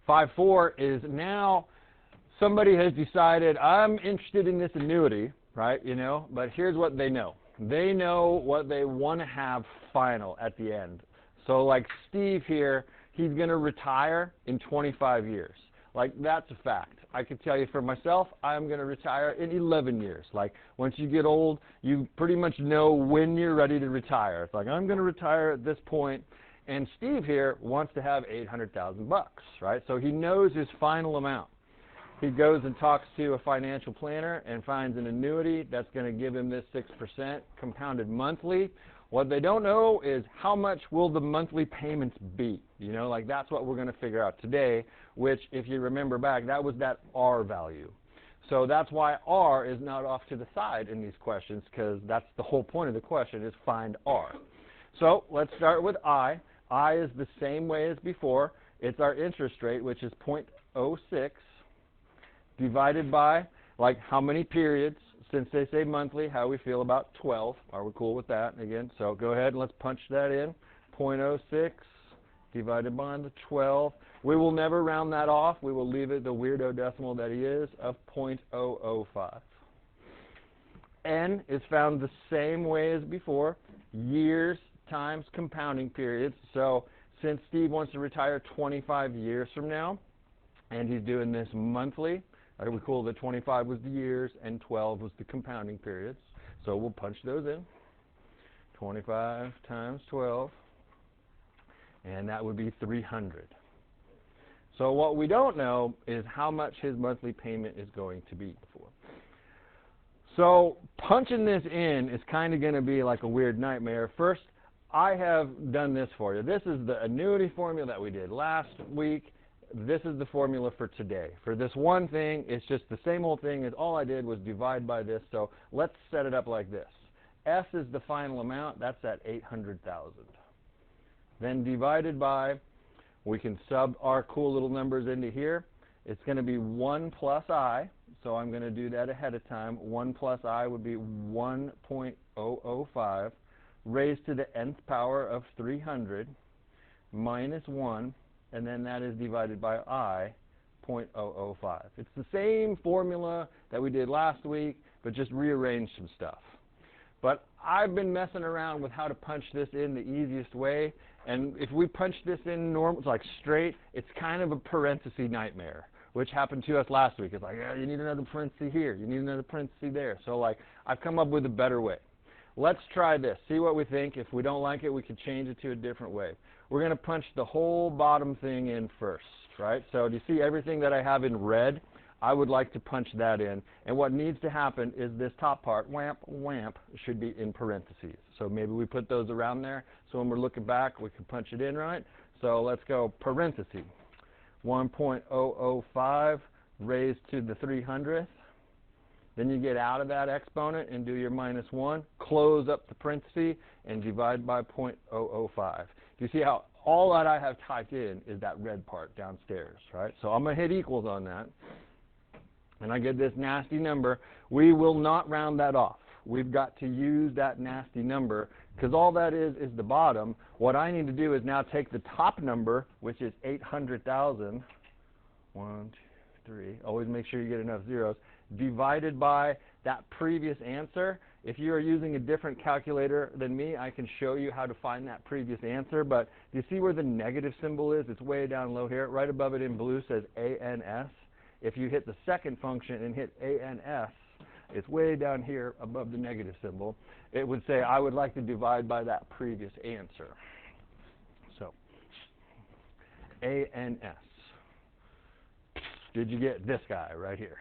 5-4 is now somebody has decided, I'm interested in this annuity, right, but here's what they know. They know what they want to have final at the end. So like Steve here, he's going to retire in 25 years. Like, that's a fact. I can tell you for myself, I'm going to retire in 11 years. Like, once you get old, you pretty much know when you're ready to retire. It's like, I'm going to retire at this point. And Steve here wants to have $800,000 bucks, right? So he knows his final amount. He goes and talks to a financial planner and finds an annuity that's going to give him this 6% compounded monthly. What they don't know is how much will the monthly payments be. Like, that's what we're going to figure out today, which, if you remember back, that was that R value. So that's why R is not off to the side in these questions, because that's the whole point of the question, is find R. So let's start with I. I is the same way as before. It's our interest rate, which is 0.06, divided by, like, how many periods. Since they say monthly, how we feel about 12. Are we cool with that? Again, so go ahead and let's punch that in. 0.06 divided by the 12. We will never round that off. We will leave it the weirdo decimal that he is of 0.005. N is found the same way as before. Years times compounding periods. So since Steve wants to retire 25 years from now, and he's doing this monthly, are we cool that 25 was the years and 12 was the compounding periods? So we'll punch those in. 25 times 12, and that would be 300. So what we don't know is how much his monthly payment is going to be before. So punching this in is kind of going to be like a weird nightmare. First, I have done this for you. This is the annuity formula that we did last week. This is the formula for today. For this one thing, it's just the same old thing as all I did was divide by this. So let's set it up like this. S is the final amount. That's at 800,000. Then divided by, we can sub our cool little numbers into here. It's going to be 1 plus I. So I'm going to do that ahead of time. 1 plus I would be 1.005 raised to the nth power of 300 minus 1. And then that is divided by I, 0.005. It's the same formula that we did last week, but just rearranged some stuff. But I've been messing around with how to punch this in the easiest way. And if we punch this in normal, like straight, it's kind of a parenthesis nightmare, which happened to us last week. It's like, oh, you need another parenthesis here. You need another parenthesis there. So like, I've come up with a better way. Let's try this. See what we think. If we don't like it, we can change it to a different way. We're going to punch the whole bottom thing in first, right? So do you see everything that I have in red? I would like to punch that in. And what needs to happen is this top part, whamp, whamp, should be in parentheses. So maybe we put those around there. So when we're looking back, we can punch it in, right? So let's go parentheses. 1.005 raised to the 300th. Then you get out of that exponent and do your minus 1, close up the parenthesis, and divide by 0.005. Do you see how all that I have typed in is that red part downstairs, right? So I'm going to hit equals on that, and I get this nasty number. We will not round that off. We've got to use that nasty number, because all that is the bottom. What I need to do is now take the top number, which is 800,000. 1, 2, 3. Always make sure you get enough zeros. Divided by that previous answer. If you are using a different calculator than me, I can show you how to find that previous answer. But do you see where the negative symbol is? It's way down low here. Right above it in blue says ANS. If you hit the second function and hit ANS, it's way down here above the negative symbol. It would say, I would like to divide by that previous answer. So, ANS. Did you get this guy right here?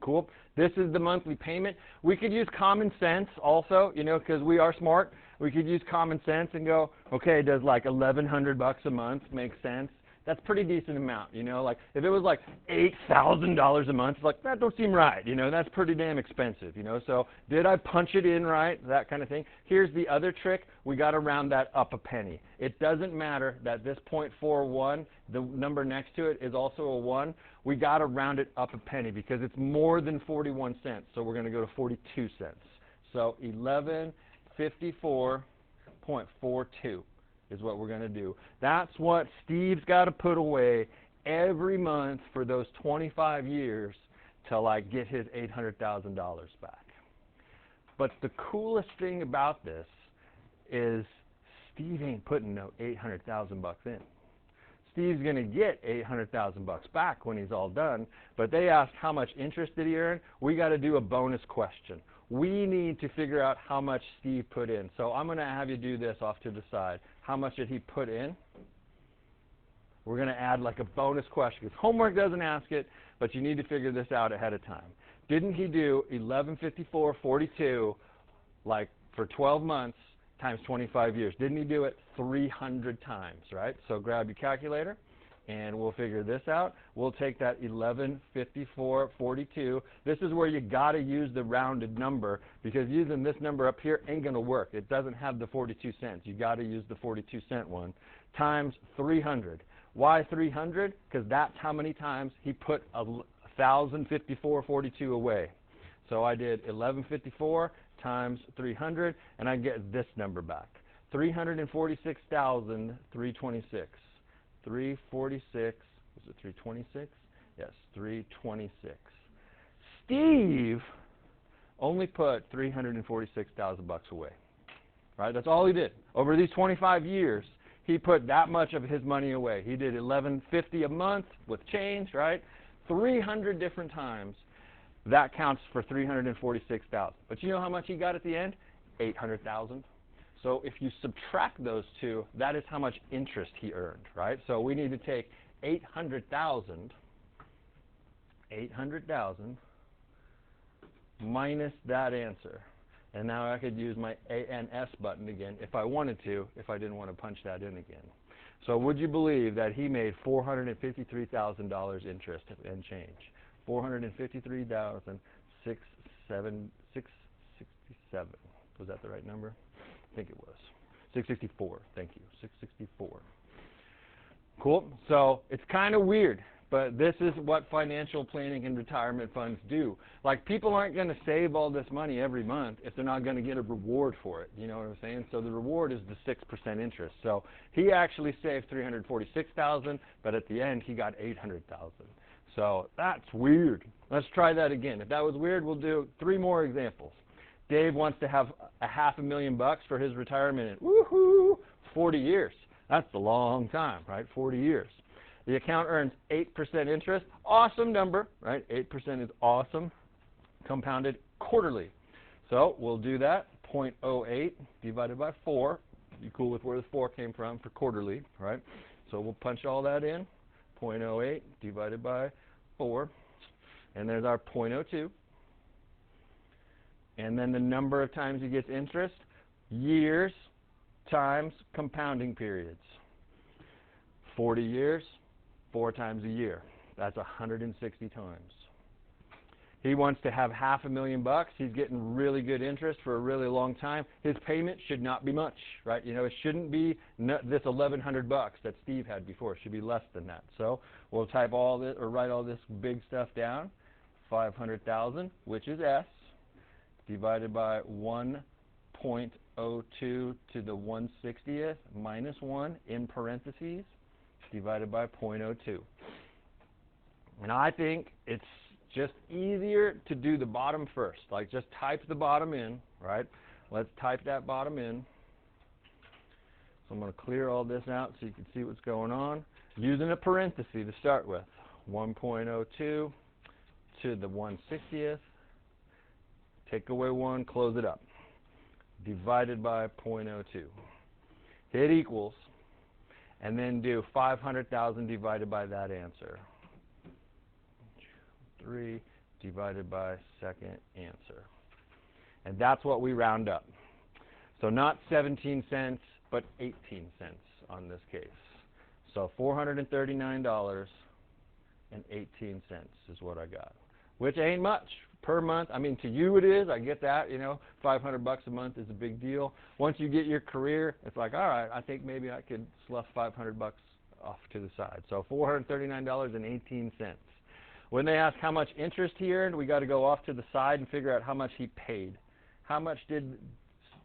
Cool. This is the monthly payment. We could use common sense also, because we are smart. We could use common sense and go, okay, does like $1,100 a month make sense? That's a pretty decent amount, Like if it was like $8,000 a month, it's like, that don't seem right, That's pretty damn expensive, So did I punch it in right? That kind of thing. Here's the other trick. We got to round that up a penny. It doesn't matter that this 0.41, the number next to it is also a 1. We got to round it up a penny because it's more than 41 cents. So we're going to go to 42 cents. So 1154.42 is what we're going to do. That's what Steve's got to put away every month for those 25 years to like get his $800,000 back. But the coolest thing about this is Steve ain't putting no $800,000 in. Steve's going to get $800,000 back when he's all done, but they asked how much interest did he earn. We got to do a bonus question. We need to figure out how much Steve put in. So I'm going to have you do this off to the side. How much did he put in? We're going to add like a bonus question because homework doesn't ask it, but you need to figure this out ahead of time. Didn't he do 1154.42 like for 12 months times 25 years? Didn't he do it 300 times, right? So grab your calculator and we'll figure this out. We'll take that 1154.42. This is where you got to use the rounded number because using this number up here ain't going to work. It doesn't have the 42 cents. You got to use the 42-cent one times 300. Why 300? Because that's how many times he put 1,054.42 away. So I did 1154 times 300, and I get this number back. 346,326. 346, was it 326? Yes, 326. Steve only put $346,000 away. Right? That's all he did. Over these 25 years, he put that much of his money away. He did $11.50 a month with change, right? 300 different times. That counts for $346,000. But you know how much he got at the end? $800,000. So if you subtract those two, that is how much interest he earned, right? So we need to take 800,000 minus that answer. And now I could use my ANS button again if I wanted to, if I didn't want to punch that in again. So would you believe that he made $453,000 interest and change? $453,667. Was that the right number? I think it was. 664. Thank you. 664. Cool. So it's kind of weird, but this is what financial planning and retirement funds do. Like, people aren't going to save all this money every month if they're not going to get a reward for it. You know what I'm saying? So the reward is the 6% interest. So he actually saved $346,000, but at the end he got $800,000. So that's weird. Let's try that again. If that was weird, we'll do 3 more examples. Dave wants to have $500,000 for his retirement in, woohoo, 40 years. That's a long time, right? 40 years. The account earns 8% interest. Awesome number, right? 8% is awesome. Compounded quarterly. So we'll do that. 0.08 divided by 4. Be cool with where the 4 came from for quarterly, right? So we'll punch all that in. 0.08 divided by 4. And there's our 0.02. And then the number of times he gets interest, years times compounding periods. 40 years, 4 times a year. That's 160 times. He wants to have $500,000. He's getting really good interest for a really long time. His payment should not be much, right? You know, it shouldn't be this $1,100 that Steve had before. It should be less than that. So we'll type all this or write all this big stuff down. 500,000, which is S, divided by 1.02 to the 1/60th minus 1 in parentheses, divided by 0.02. And I think it's just easier to do the bottom first. Like, just type the bottom in, right? Let's type that bottom in. So I'm going to clear all this out so you can see what's going on. Using a parenthesis to start with. 1.02 to the 1/60th. Take away 1, close it up. Divided by 0.02. Hit equals. And then do 500,000 divided by that answer. 3 divided by second answer. And that's what we round up. So not 17 cents, but 18 cents on this case. So $439.18 is what I got, which ain't much per month. I mean, to you it is. I get that. You know, $500 a month is a big deal. Once you get your career, it's like, all right, I think maybe I could slough $500 off to the side. So $439.18. When they ask how much interest he earned, we got to go off to the side and figure out how much he paid. How much did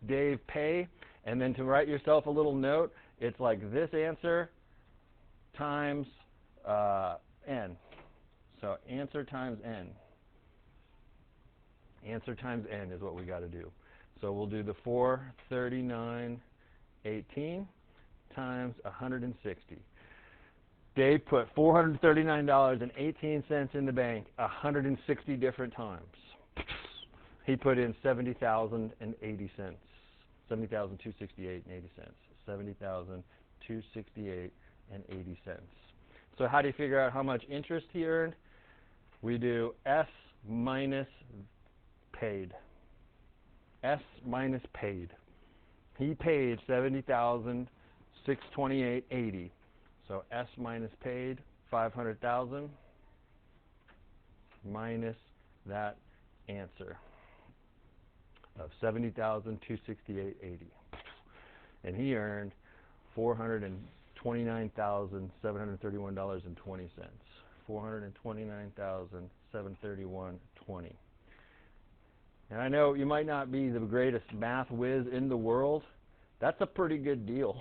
Dave pay? And then to write yourself a little note, it's like this answer times n. So answer times n. Answer times n is what we got to do. So we'll do the 439.18 times 160. Dave put $439.18 in the bank 160 different times. He put in $70,080. $70,268.80. $70,268.80. So how do you figure out how much interest he earned? We do S minus paid. S minus paid. He paid $70,628.80. So S minus paid, 500,000 minus that answer of $70,268.80. And he earned $429,731.20. $429,731.20. And I know you might not be the greatest math whiz in the world. That's a pretty good deal.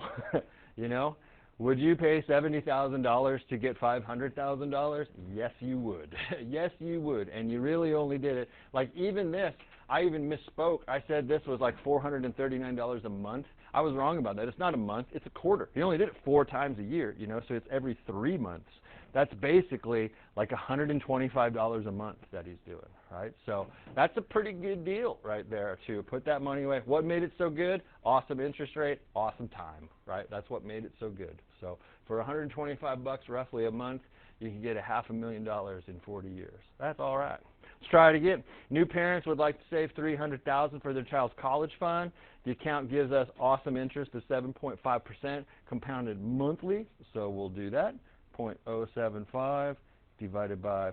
You know? Would you pay $70,000 to get $500,000? Yes, you would. Yes, you would. And you really only did it. Like even this, I even misspoke. I said this was like $439 a month. I was wrong about that. It's not a month. It's a quarter. He only did it 4 times a year, you know, so it's every 3 months. That's basically like $125 a month that he's doing, right? So that's a pretty good deal right there to put that money away. What made it so good? Awesome interest rate, awesome time, right? That's what made it so good. So for $125 roughly a month, you can get $500,000 in 40 years. That's all right. Let's try it again. New parents would like to save $300,000 for their child's college fund. The account gives us awesome interest of 7.5% compounded monthly, so we'll do that. 0.075 divided by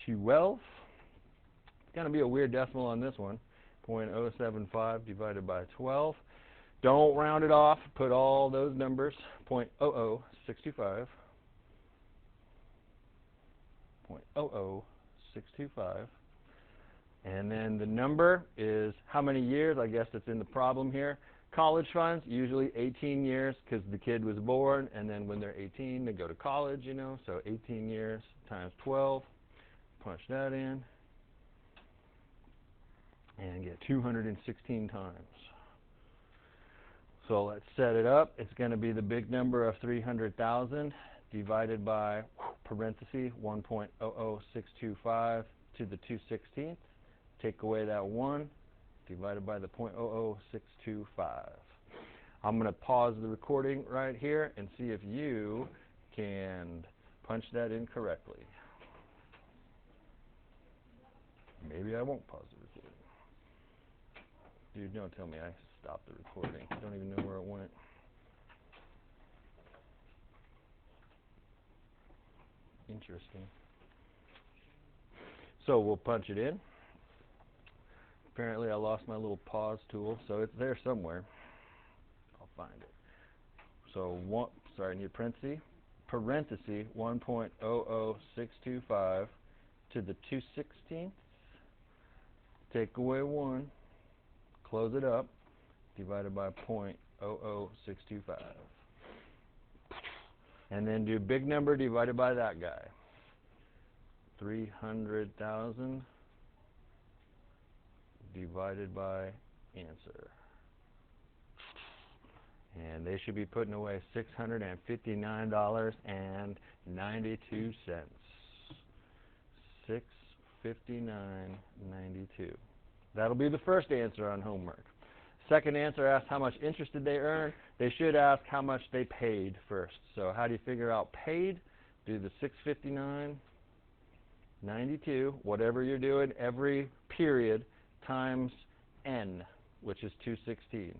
12. It's going to be a weird decimal on this one. 0.075 divided by 12. Don't round it off. Put all those numbers. 0.00625. 0.00625. And then the number is how many years? I guess it's in the problem here. College funds, usually 18 years because the kid was born, and then when they're 18, they go to college, you know, so 18 years times 12. Punch that in and get 216 times. So let's set it up. It's going to be the big number of 300,000 divided by, parenthesis, 1.00625 to the 216th. Take away that 1. Divided by the 0.00625. I'm going to pause the recording right here and see if you can punch that in correctly. Maybe I won't pause the recording. Dude, don't tell me I stopped the recording. I don't even know where it went. Interesting. So we'll punch it in. Apparently I lost my little pause tool, so it's there somewhere. I'll find it. So I need parenthesis 1.00625 to the 216th. Take away 1, close it up, divided by 0.00625. And then do big number divided by that guy. 300,000 divided by answer. And they should be putting away $659.92. $659.92. That'll be the first answer on homework. Second answer asks how much interest did they earn. They should ask how much they paid first. So how do you figure out paid? Do the $659.92, whatever you're doing, every period times n, which is 216.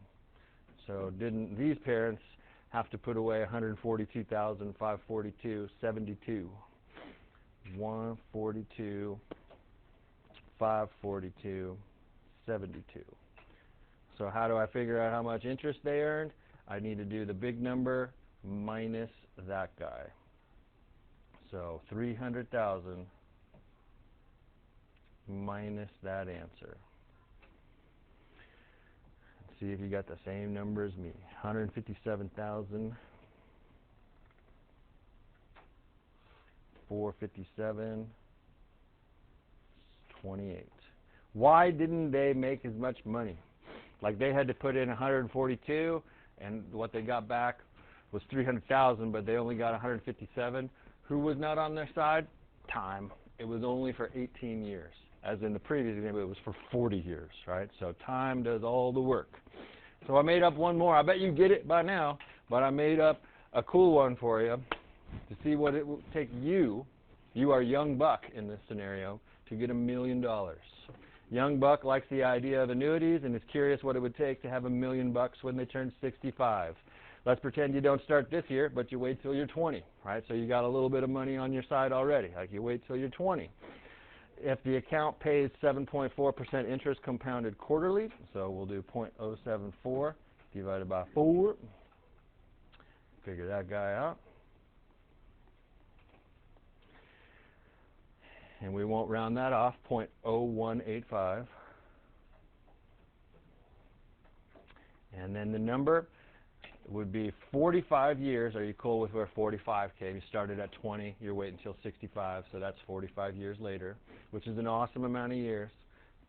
So didn't these parents have to put away $142,542.72? 142,542.72. So how do I figure out how much interest they earned? I need to do the big number minus that guy. So 300,000 minus that answer. See if you got the same number as me. 157,000 457, 28. Why didn't they make as much money? Like they had to put in 142, and what they got back was 300,000, but they only got 157. Who was not on their side? Time. It was only for 18 years. As in the previous example, it was for 40 years, right? So time does all the work. So I made up one more. I bet you get it by now, but I made up a cool one for you to see what it will take you. You are young buck in this scenario to get $1 million. Young buck likes the idea of annuities and is curious what it would take to have $1 million when they turn 65. Let's pretend you don't start this year, but you wait till you're 20, right? So you got a little bit of money on your side already. Like you wait till you're 20. If the account pays 7.4% interest compounded quarterly, so we'll do 0.074 divided by 4. Figure that guy out. And we won't round that off, 0.0185. And then the number would be 45 years. Are you cool with where 45 came? You started at 20, you're waiting until 65, so that's 45 years later, which is an awesome amount of years.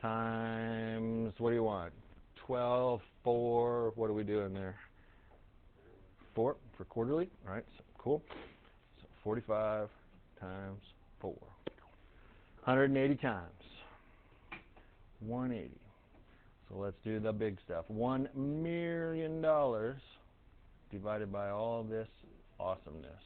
Times, what do you want? 12, 4, what are we doing there? 4 for quarterly, all right, so cool. So 45 times 4. 180 times. 180. So let's do the big stuff. $1 million divided by all this awesomeness.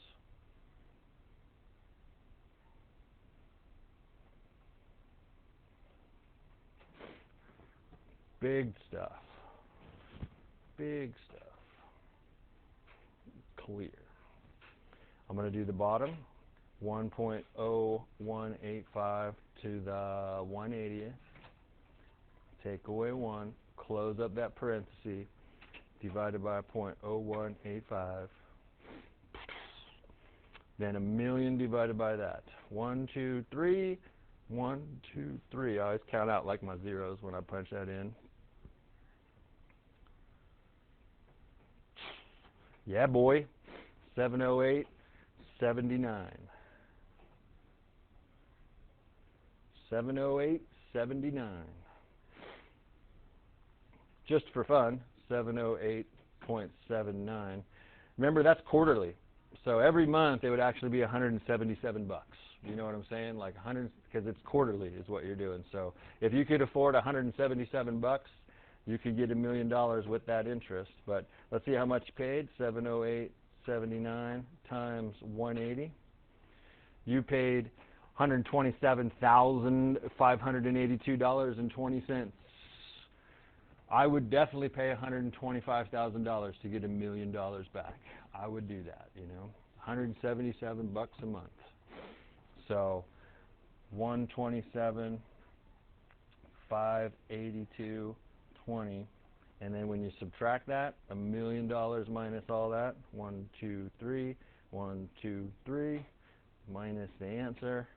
Big stuff. Big stuff. Clear. I'm going to do the bottom. 1.0185 to the 180th. Take away 1. Close up that parenthesis. Divided by 0.0185. Then $1 million divided by that. 1, 2, 3. 1, 2, 3. I always count out like my zeros when I punch that in. Yeah, boy. 708, 79. 708, 79. Just for fun, 708.79. Remember, that's quarterly. So every month it would actually be 177 bucks. You know what I'm saying? Like 100, because it's quarterly is what you're doing. So if you could afford 177 bucks, you could get $1 million with that interest. But let's see how much you paid. 708.79 times 180. You paid $127,582.20. I would definitely pay $125,000 to get $1 million back. I would do that, you know. 177 bucks a month. So 127, 582.20, and then when you subtract that, $1 million minus all that, 1, 2, 3, 1, 2, 3, minus the answer.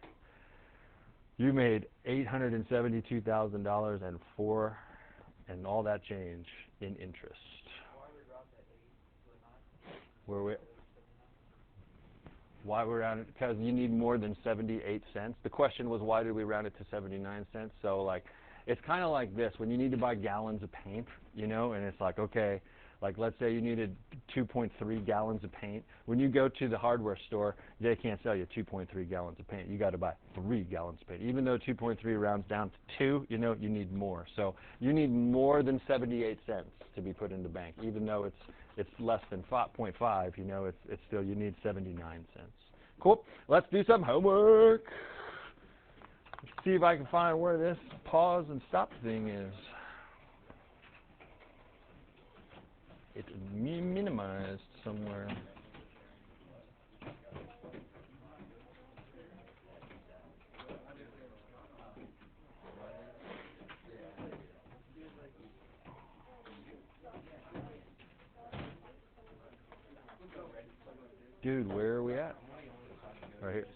You made $872,000 and all that change in interest. Why we round it? Because you need more than 78 cents. The question was, why did we round it to 79 cents? So like, it's kind of like this. When you need to buy gallons of paint, you know, and it's like, okay, like let's say you needed 2.3 gallons of paint. When you go to the hardware store, they can't sell you 2.3 gallons of paint. You got to buy 3 gallons of paint. Even though 2.3 rounds down to 2, you know, you need more. So you need more than 78 cents to be put in the bank. Even though it's less than 0.5, you know, it's still, you need 79 cents. Cool. Let's do some homework. Let's see if I can find where this pause and stop thing is. It's minimized somewhere. Dude, where are we at? Right here.